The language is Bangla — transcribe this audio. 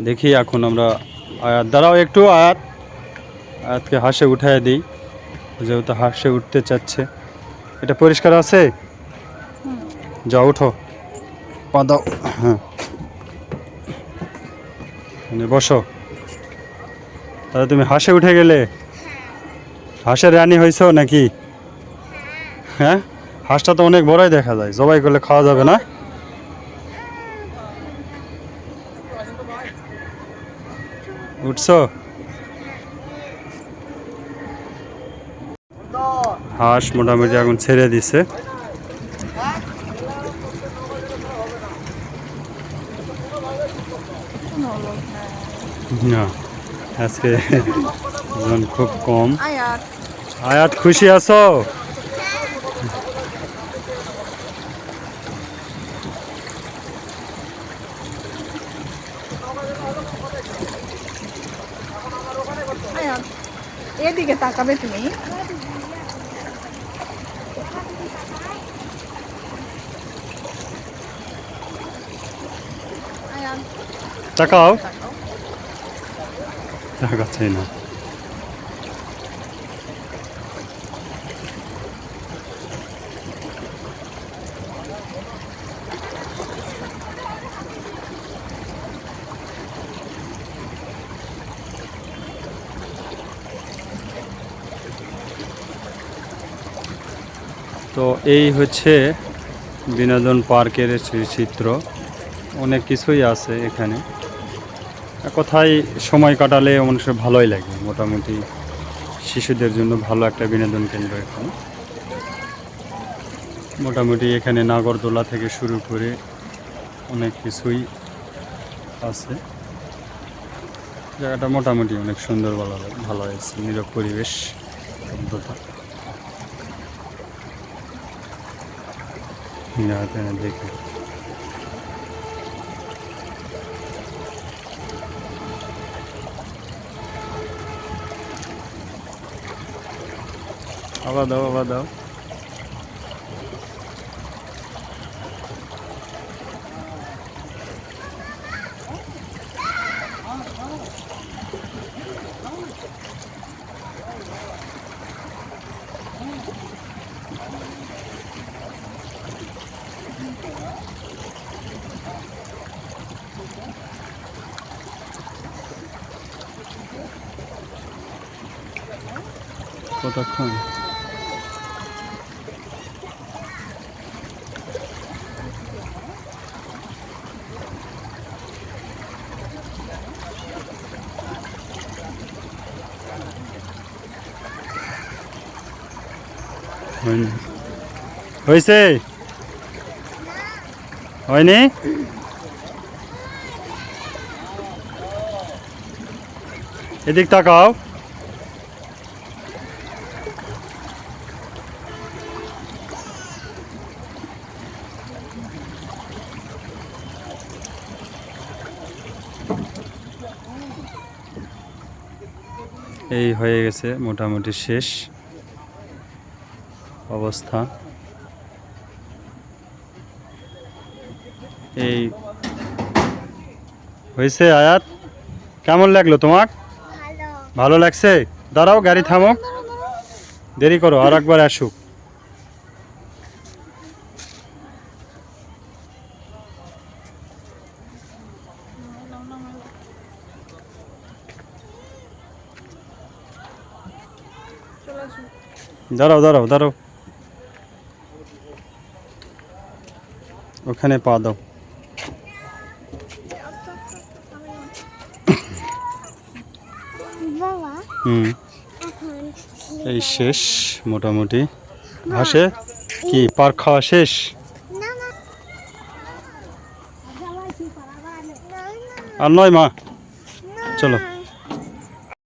দেখি এখন আমরা আয়াত দাঁড়াও একটু, আয়াতকে হাঁসে উঠায় দিই, যেহেতু হাঁসে উঠতে চাচ্ছে। এটা পরিষ্কার আছে, যাও উঠো, পা দাও। হ্যাঁ, বসো। তাহলে তুমি হাঁসে উঠে গেলে, হাঁসের রানী হয়েছো নাকি? হ্যাঁ, হাঁসটা তো অনেক বড়ই দেখা যায়, জবাই করলে খাওয়া যাবে না? উঠছো? হাঁস মোটামুটি এখন ছেড়ে দিছে। না, আজকে জন খুব কম। আয়াত খুশি আছো? এদিকে তাকাবে তুমি। তাকাও, তাকাচ্ছেই না। তো এই হচ্ছে বিনোদন পার্কের চিত্র। অনেক কিছুই আছে এখানে, কোথায় সময় কাটালে মানুষের ভালোই লাগে। মোটামুটি শিশুদের জন্য ভালো একটা বিনোদন কেন্দ্র এখানে। মোটামুটি এখানে নাগরদোলা থেকে শুরু করে অনেক কিছুই আছে। জায়গাটা মোটামুটি অনেক সুন্দর, ভালো হয়েছে, নীরব পরিবেশ, অন্ততা। দেখি আবার দাও, আবার দাও। কতক্ষণ? হয়েছে? হয়নি? এদিক তাকাও। এই হয়ে গেছে মোটামুটি শেষ অবস্থা। এই হয়েছে। আয়াত, কেমন লাগলো তোমার? ভালো লাগছে? দাঁড়াও, গাড়ি থামো, দেরি করো, আর একবার আসুক। দাঁড়াও, দাঁড়াও, দাঁড়াও, ওখানে পা দাও। এই শেষ মোটামুটি। হাসে কি পার্ক খাওয়া শেষ? আর নয় মা, চলো।